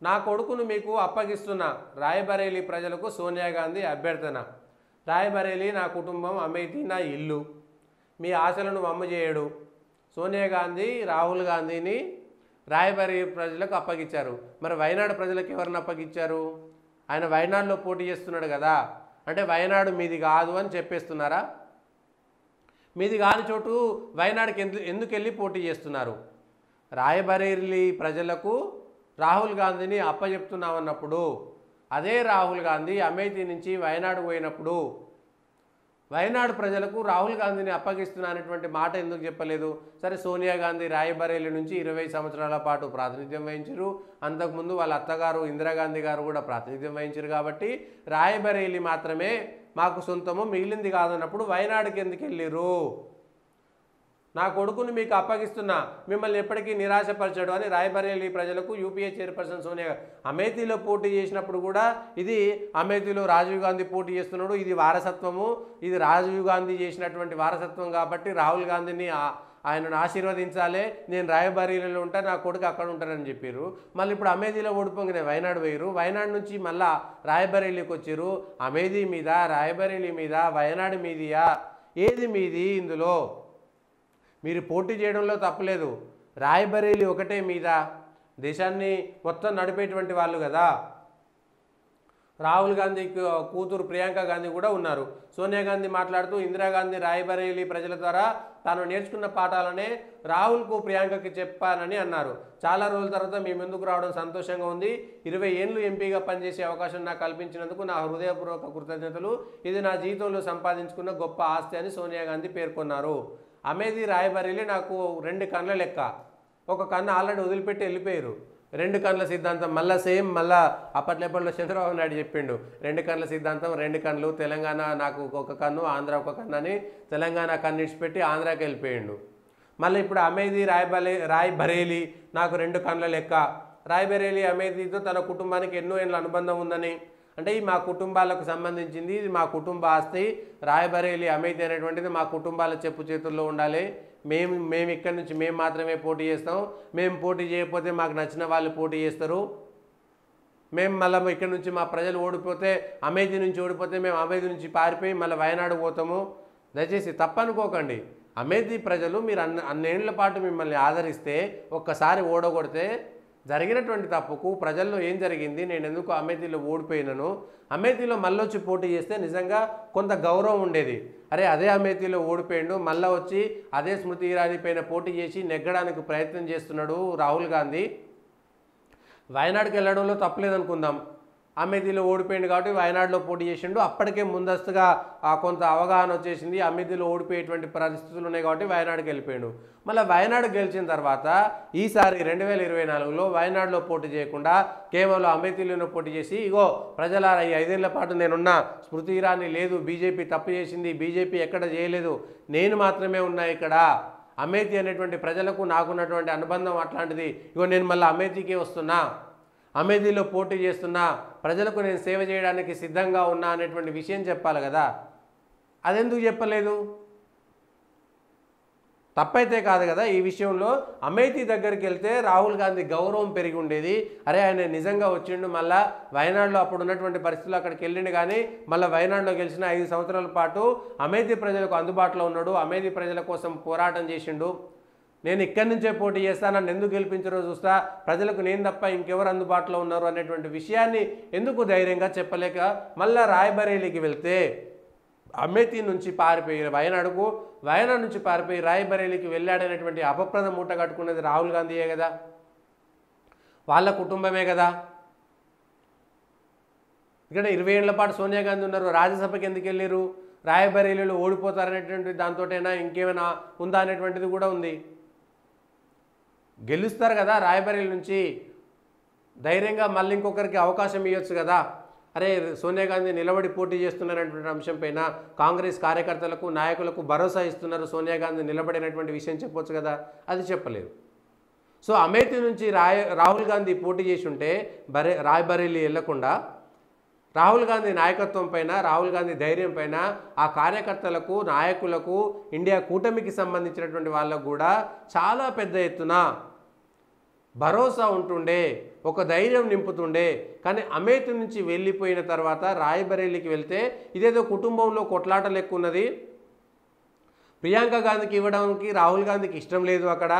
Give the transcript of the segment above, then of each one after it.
నా కొడుకును మీకు అప్పగిస్తున్నా. రాయ్‌బరేలీ ప్రజలకు సోనియా గాంధీ అభ్యర్థన. రాయ్‌బరేలీ నా కుటుంబం, అమేథీ నా ఇల్లు. మీ ఆశలను వమ్ము చేయడు. సోనియా గాంధీ రాహుల్ గాంధీని రాయ్‌బరేలీ ప్రజలకు అప్పగించారు. మరి వయనాడు ప్రజలకు ఎవరిని అప్పగించారు? ఆయన వయనాడులో పోటీ చేస్తున్నాడు కదా. అంటే వయనాడు మీది కాదు అని చెప్పేస్తున్నారా? మీది కాని చోటు వయనాడుకి ఎందుకు వెళ్ళి పోటీ చేస్తున్నారు? రాయ్‌బరేలీ ప్రజలకు రాహుల్ గాంధీని అప్పచెప్తున్నామన్నప్పుడు అదే రాహుల్ గాంధీ అమేథీ నుంచి వయనాడు పోయినప్పుడు వయనాడు ప్రజలకు రాహుల్ గాంధీని అప్పగిస్తున్నానటువంటి మాట ఎందుకు చెప్పలేదు? సరే, సోనియా గాంధీ రాయ్‌బరేలీ నుంచి 20 సంవత్సరాల పాటు ప్రాతినిధ్యం వహించారు. అంతకుముందు వాళ్ళ అత్తగారు ఇందిరాగాంధీ గారు కూడా ప్రాతినిధ్యం వహించారు. కాబట్టి రాయ్‌బరేలీ మాత్రమే మాకు సొంతము, మిగిలింది కాదన్నప్పుడు వయనాడుకి ఎందుకు వెళ్ళిరు? నా కొడుకుని మీకు అప్పగిస్తున్నా, మిమ్మల్ని ఎప్పటికీ నిరాశపరచడు అని రాయ్‌బరేలీ ప్రజలకు యూపీఏ చైర్పర్సన్ సోనియా అమేథీలో పోటీ చేసినప్పుడు కూడా ఇది అమేథీలో రాజీవ్ గాంధీ పోటీ చేస్తున్నాడు, ఇది వారసత్వము, ఇది రాజీవ్ గాంధీ చేసినటువంటి వారసత్వం కాబట్టి రాహుల్ గాంధీని ఆయనను ఆశీర్వదించాలి, నేను రాయ్‌బరేలీలో ఉంటా, నా కొడుకు అక్కడ ఉంటానని చెప్పారు. మళ్ళీ ఇప్పుడు అమేథీలో ఓడిపోగానే వయనాడు పోయారు. వయనాడు నుంచి మళ్ళా రాయ్‌బరేలీకి వచ్చారు. అమేథీ మీద, రాయ్‌బరేలీ మీద, వయనాడు మీదియా? ఏది మీది? ఇందులో మీరు పోటీ చేయడంలో తప్పలేదు. రాయ్‌బరేలీ ఒకటే మీద, దేశాన్ని మొత్తం నడిపేటువంటి వాళ్ళు కదా. రాహుల్ గాంధీ కూతురు ప్రియాంక గాంధీ కూడా ఉన్నారు. సోనియా గాంధీ మాట్లాడుతూ ఇందిరాగాంధీ రాయ్‌బరేలీ ప్రజల ద్వారా తాను నేర్చుకున్న పాఠాలనే రాహుల్కు ప్రియాంకకి చెప్పానని అన్నారు. చాలా రోజుల తర్వాత మీ ముందుకు రావడం సంతోషంగా ఉంది. 20 ఏళ్ళు ఎంపీగా పనిచేసే అవకాశం నాకు కల్పించినందుకు నా హృదయపూర్వక కృతజ్ఞతలు. ఇది నా జీవితంలో సంపాదించుకున్న గొప్ప ఆస్తి అని సోనియా గాంధీ పేర్కొన్నారు. అమేథీ రాయ్‌బరేలీ నాకు 2 కన్నుల లెక్క. ఒక కన్ను ఆల్రెడీ వదిలిపెట్టి వెళ్ళిపోయారు. 2 కన్నుల సిద్ధాంతం మళ్ళీ సేమ్ మళ్ళీ అప్పట్లెప్పట్లో చంద్రబాబు నాయుడు చెప్పిండు. 2 కన్నుల సిద్ధాంతం, 2 కన్నులు, తెలంగాణ నాకు ఒక కన్ను, ఆంధ్ర ఒక కన్ను అని తెలంగాణ కన్ను ఇడిచిపెట్టి ఆంధ్రాకి వెళ్ళిపోయిండు. మళ్ళీ ఇప్పుడు అమేథీ రాయ్‌బరేలీ నాకు 2 కన్నుల లెక్క. రాయ్‌బరేలీ అమేథీతో తన కుటుంబానికి ఎన్నో ఏళ్ళ అనుబంధం ఉందని, అంటే ఈ మా కుటుంబాలకు సంబంధించింది, ఇది మా కుటుంబ ఆస్తి, రాయ్‌బరేలీ అమేథీ అనేటువంటిది మా కుటుంబాల చెప్పు చేతుల్లో ఉండాలి. మేము ఇక్కడి నుంచి మేము మాత్రమే పోటీ చేస్తాం. మేము పోటీ చేయకపోతే మాకు నచ్చిన వాళ్ళు పోటీ చేస్తారు. మేము మళ్ళీ ఇక్కడి నుంచి మా ప్రజలు ఓడిపోతే, అమేథీ నుంచి ఓడిపోతే మేము అమేథీ నుంచి పారిపోయి మళ్ళీ వయనాడు పోతాము. దయచేసి తప్పనుకోకండి. అమేథీ ప్రజలు మీరు అన్నేళ్ల పాటు మిమ్మల్ని ఆదరిస్తే, ఒక్కసారి ఓడగొడితే జరిగినటువంటి తప్పుకు ప్రజల్లో ఏం జరిగింది, నేను ఎందుకు అమేథీలో ఓడిపోయినాను, అమేథీలో మళ్ళీ వచ్చి పోటీ చేస్తే నిజంగా కొంత గౌరవం ఉండేది. అరే అదే అమేథీలో ఓడిపోయిండు, మళ్ళీ వచ్చి అదే స్మృతి ఇరానీ పైన పోటీ చేసి నెగ్గడానికి ప్రయత్నం చేస్తున్నాడు రాహుల్ గాంధీ. వయనాడుకి వెళ్ళడంలో తప్పలేదనుకుందాం. అమేథీలో ఓడిపోయింది కాబట్టి వయనాడులో పోటీ చేసిండు. అప్పటికే ముందస్తుగా కొంత అవగాహన వచ్చేసింది, అమేథీలో ఓడిపోయేటువంటి పరిస్థితులు ఉన్నాయి కాబట్టి వయనాడుకి వెళ్ళిపోయాడు. మళ్ళీ వయనాడు గెలిచిన తర్వాత ఈసారి 2024లో వయనాడులో పోటీ చేయకుండా కేవలం అమేథీలోనే పోటీ చేసి, ఇగో ప్రజలారా ఈ 5 ఏళ్ల పాటు నేనున్నా, స్మృతి ఇరానీ లేదు, బీజేపీ తప్పు చేసింది, బీజేపీ ఎక్కడ చేయలేదు, నేను మాత్రమే ఉన్నా ఇక్కడ, అమేథీ అనేటువంటి ప్రజలకు నాకున్నటువంటి అనుబంధం అట్లాంటిది, ఇగో నేను మళ్ళీ అమేథీకే వస్తున్నా, అమేథీలో పోటీ చేస్తున్నా, ప్రజలకు నేను సేవ చేయడానికి సిద్ధంగా ఉన్నా అనేటువంటి విషయం చెప్పాలి కదా. అదెందుకు చెప్పలేదు? తప్పైతే కాదు కదా. ఈ విషయంలో అమేథీ దగ్గరికి వెళ్తే రాహుల్ గాంధీ గౌరవం పెరిగి ఉండేది. అరే ఆయన నిజంగా వచ్చిండు, మళ్ళీ వయనాడులో అప్పుడు ఉన్నటువంటి పరిస్థితులు అక్కడికి వెళ్ళిండు, కానీ మళ్ళీ వయనాడులో గెలిచిన 5 సంవత్సరాల పాటు అమేథీ ప్రజలకు అందుబాటులో ఉన్నాడు, అమేథీ ప్రజల కోసం పోరాటం చేసిండు. నేను ఇక్కడి నుంచే పోటీ చేస్తా, నన్ను ఎందుకు గెలిపించారో చూస్తా, ప్రజలకు నేను తప్ప ఇంకెవరు అందుబాటులో ఉన్నారు అనేటువంటి విషయాన్ని ఎందుకు ధైర్యంగా చెప్పలేక మళ్ళీ రాయ్‌బరేలీకి వెళ్తే, అమేథీ నుంచి పారిపోయి వయనాడు నుంచి పారిపోయి రాయ్‌బరేలీకి వెళ్ళాడనేటువంటి అపప్రద మూట కట్టుకున్నది రాహుల్ గాంధీయే కదా, వాళ్ళ కుటుంబమే కదా. ఇక్కడ 20 ఏళ్ల పాటు సోనియా గాంధీ ఉన్నారు, రాజ్యసభకి ఎందుకు వెళ్ళారు? రాయ్‌బరేలీలో ఓడిపోతారనేటువంటి దాంతోటైనా ఇంకేమైనా ఉందా అనేటువంటిది కూడా ఉంది. గెలుస్తారు కదా రాయ్‌బరేలీ నుంచి, ధైర్యంగా మళ్ళీ ఇంకొకరికి అవకాశం ఇవ్వచ్చు కదా. అరే సోనియా గాంధీ నిలబడి పోటీ చేస్తున్నారనేటువంటి అంశం పైన కాంగ్రెస్ కార్యకర్తలకు, నాయకులకు భరోసా ఇస్తున్నారు, సోనియా గాంధీ నిలబడినటువంటి విషయం చెప్పొచ్చు కదా. అది చెప్పలేదు. సో అమేథీ నుంచి రాహుల్ గాంధీ పోటీ చేసి ఉంటే రాయ్‌బరేలీ వెళ్లకుండా రాహుల్ గాంధీ నాయకత్వం పైన, రాహుల్ గాంధీ ధైర్యం పైన ఆ కార్యకర్తలకు, నాయకులకు, ఇండియా కూటమికి సంబంధించినటువంటి వాళ్ళకు కూడా చాలా పెద్ద ఎత్తున భరోసా ఉంటుండే, ఒక ధైర్యం నింపుతుండే. కానీ అమేథీ నుంచి వెళ్ళిపోయిన తర్వాత రాయ్‌బరేలీకి వెళ్తే ఇదేదో కుటుంబంలో కొట్లాట లెక్క ఉన్నది. ప్రియాంక గాంధీకి ఇవ్వడానికి రాహుల్ గాంధీకి ఇష్టం లేదు అక్కడ.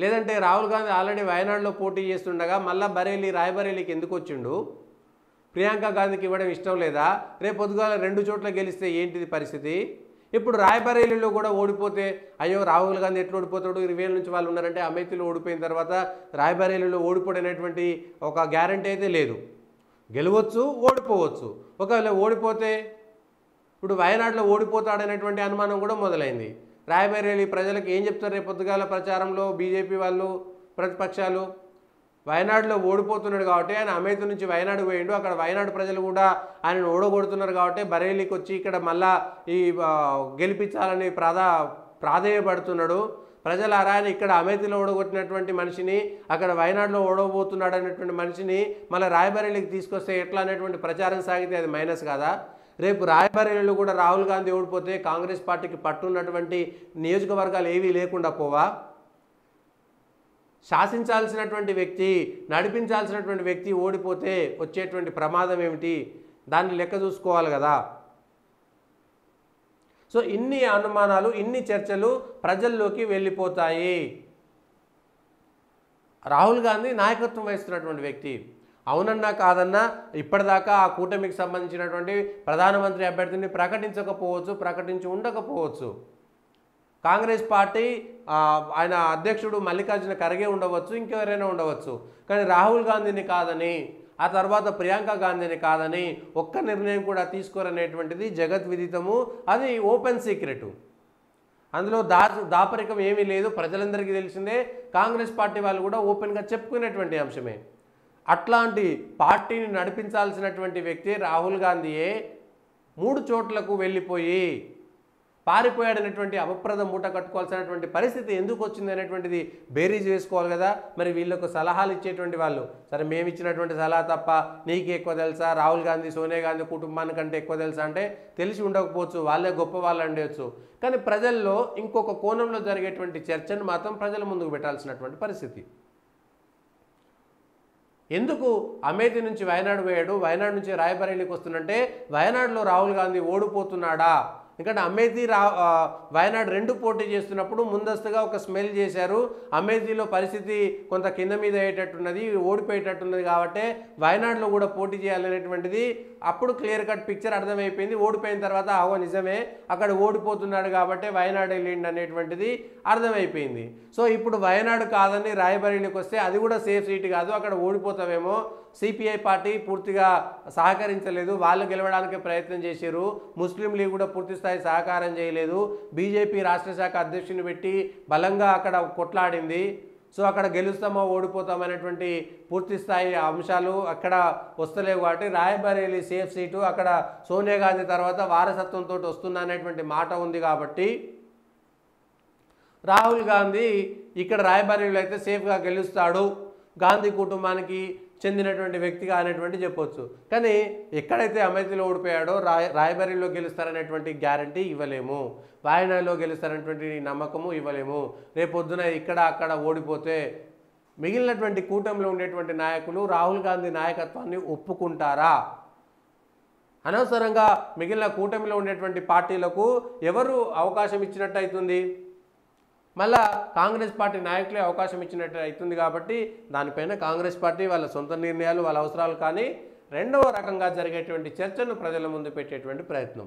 లేదంటే రాహుల్ గాంధీ ఆల్రెడీ వయనాడులో పోటీ చేస్తుండగా మళ్ళీ రాయ్‌బరేలీకి ఎందుకు వచ్చిండు? ప్రియాంక గాంధీకి ఇవ్వడం ఇష్టం లేదా? రేపు పొద్దుగాల 2 చోట్ల గెలిస్తే ఏంటిది పరిస్థితి? ఇప్పుడు రాయ్‌బరేలీలో కూడా ఓడిపోతే అయ్యో రాహుల్ గాంధీ ఎట్లా ఓడిపోతాడు, 20,000 నుంచి వాళ్ళు ఉన్నారంటే అమేథీలో ఓడిపోయిన తర్వాత రాయ్‌బరేలీలో ఓడిపోడనేటువంటి ఒక గ్యారంటీ అయితే లేదు. గెలవచ్చు, ఓడిపోవచ్చు. ఒకవేళ ఓడిపోతే ఇప్పుడు వయనాడులో ఓడిపోతాడనేటువంటి అనుమానం కూడా మొదలైంది. రాయ్‌బరేలీ ప్రజలకు ఏం చెప్తారు రేపు పొద్దుగాల ప్రచారంలో బీజేపీ వాళ్ళు, ప్రతిపక్షాలు? వయనాడులో ఓడిపోతున్నాడు కాబట్టి ఆయన అమేథీ నుంచి వయనాడు పోయిండు, అక్కడ వయనాడు ప్రజలు కూడా ఆయనను ఓడగొడుతున్నారు కాబట్టి బరేలీకి వచ్చి ఇక్కడ మళ్ళా ఈ గెలిపించాలని ప్రాధేయపడుతున్నాడు. ప్రజలారా ఇక్కడ అమేథీలో ఓడగొట్టినటువంటి మనిషిని, అక్కడ వయనాడులో ఓడబోతున్నాడు అనేటువంటి మనిషిని మళ్ళీ రాయ్‌బరేలీకి తీసుకొస్తే ఎట్లా అనేటువంటి ప్రచారం సాగితే అది మైనస్ కాదా? రేపు రాయ్‌బరేలీలో కూడా రాహుల్ గాంధీ ఓడిపోతే కాంగ్రెస్ పార్టీకి పట్టున్నటువంటి నియోజకవర్గాలు ఏవీ లేకుండా పోవా? శాసించాల్సినటువంటి వ్యక్తి, నడిపించాల్సినటువంటి వ్యక్తి ఓడిపోతే వచ్చేటువంటి ప్రమాదం ఏమిటి? దాన్ని లెక్క చూసుకోవాలి కదా. సో ఇన్ని అనుమానాలు, ఇన్ని చర్చలు ప్రజల్లోకి వెళ్ళిపోతాయి. రాహుల్ గాంధీ నాయకత్వం వహిస్తున్నటువంటి వ్యక్తి. అవునన్నా కాదన్నా ఇప్పటిదాకా ఆ కూటమికి సంబంధించినటువంటి ప్రధానమంత్రి అభ్యర్థిని ప్రకటించకపోవచ్చు, ప్రకటించి ఉండకపోవచ్చు. కాంగ్రెస్ పార్టీ ఆయన అధ్యక్షుడు మల్లికార్జున ఖర్గే ఉండవచ్చు, ఇంకెవరైనా ఉండవచ్చు. కానీ రాహుల్ గాంధీని కాదని, ఆ తర్వాత ప్రియాంక గాంధీని కాదని ఒక్క నిర్ణయం కూడా తీసుకోరనేటువంటిది జగద్విదితము. అది ఓపెన్ సీక్రెటు. అందులో దాపరికం ఏమీ లేదు, ప్రజలందరికీ తెలిసిందే. కాంగ్రెస్ పార్టీ వాళ్ళు కూడా ఓపెన్గా చెప్పుకునేటువంటి అంశమే. అట్లాంటి పార్టీని నడిపించాల్సినటువంటి వ్యక్తి రాహుల్ గాంధీయే 3 చోట్లకు వెళ్ళిపోయి పారిపోయాడనేటువంటి అపప్రద మూట కట్టుకోవాల్సినటువంటి పరిస్థితి ఎందుకు వచ్చింది అనేటువంటిది బేరీజ్ వేసుకోవాలి కదా. మరి వీళ్ళకు సలహాలు ఇచ్చేటువంటి వాళ్ళు, సరే మేము ఇచ్చినటువంటి సలహా తప్ప నీకు ఎక్కువ తెలుసా, రాహుల్ గాంధీ సోనియా గాంధీ కుటుంబానికంటే ఎక్కువ తెలుసా అంటే తెలిసి ఉండకపోవచ్చు, వాళ్ళే గొప్ప వాళ్ళు అండవచ్చు. కానీ ప్రజల్లో ఇంకొక కోణంలో జరిగేటువంటి చర్చను మాత్రం ప్రజల ముందుకు పెట్టాల్సినటువంటి పరిస్థితి. ఎందుకు అమేథీ నుంచి వయనాడు పోయాడు, వయనాడు నుంచి రాయ్‌బరేలీకి వస్తున్నంటే వయనాడులో రాహుల్ గాంధీ ఓడిపోతున్నాడా? ఎందుకంటే అమేథీ వయనాడు 2 పోటీ చేస్తున్నప్పుడు ముందస్తుగా ఒక స్మెల్ చేశారు. అమేథీలో పరిస్థితి కొంత కింద మీద అయ్యేటట్టున్నది, ఓడిపోయేటట్టున్నది కాబట్టి వయనాడులో కూడా పోటీ చేయాలనేటువంటిది అప్పుడు క్లియర్ కట్ పిక్చర్ అర్థమైపోయింది. ఓడిపోయిన తర్వాత నిజమే అక్కడ ఓడిపోతున్నాడు కాబట్టి వయనాడు వెళ్ళిండి అనేటువంటిది అర్థమైపోయింది. సో ఇప్పుడు వయనాడు కాదని రాయ్‌బరేలీకి వస్తే అది కూడా సేఫ్ సీట్ కాదు, అక్కడ ఓడిపోతామేమో. సిపిఐ పార్టీ పూర్తిగా సహకరించలేదు, వాళ్ళు గెలవడానికి ప్రయత్నం చేశారు. ముస్లిం లీగ్ కూడా పూర్తి స్థాయి సహకారం చేయలేదు. బీజేపీ రాష్ట్ర శాఖ అధ్యక్షుని పెట్టి బలంగా అక్కడ కొట్లాడింది. సో అక్కడ గెలుస్తామో ఓడిపోతామనేటువంటి పూర్తి స్థాయి అంశాలు అక్కడ వస్తలేవు కాబట్టి రాయ్‌బరేలీ సేఫ్ సీటు. అక్కడ సోనియా గాంధీ తర్వాత వారసత్వంతో వస్తున్నా అనేటువంటి మాట ఉంది కాబట్టి రాహుల్ గాంధీ ఇక్కడ రాయ్‌బరేలీలో అయితే సేఫ్గా గెలుస్తాడు, గాంధీ కుటుంబానికి చెందినటువంటి వ్యక్తిగా అనేటువంటి చెప్పొచ్చు. కానీ ఎక్కడైతే అమేథీలో ఓడిపోయాడో రాయ్‌బరేలీలో గెలుస్తారనేటువంటి గ్యారంటీ ఇవ్వలేము, వయనాడులో గెలుస్తారనేటువంటి నమ్మకము ఇవ్వలేము. రేపొద్దున ఇక్కడ అక్కడ ఓడిపోతే మిగిలినటువంటి కూటమిలో ఉండేటువంటి నాయకులు రాహుల్ గాంధీ నాయకత్వాన్ని ఒప్పుకుంటారా? అనవసరంగా మిగిలిన కూటమిలో ఉండేటువంటి పార్టీలకు ఎవరు అవకాశం ఇచ్చినట్టు అవుతుంది? మళ్ళా కాంగ్రెస్ పార్టీ నాయకులే అవకాశం ఇచ్చినట్టు అవుతుంది. కాబట్టి దానిపైన కాంగ్రెస్ పార్టీ వాళ్ళ సొంత నిర్ణయాలు, వాళ్ళ అవసరాలు కానీ రెండవ రకంగా జరిగేటువంటి చర్చను ప్రజల ముందు పెట్టేటువంటి ప్రయత్నం.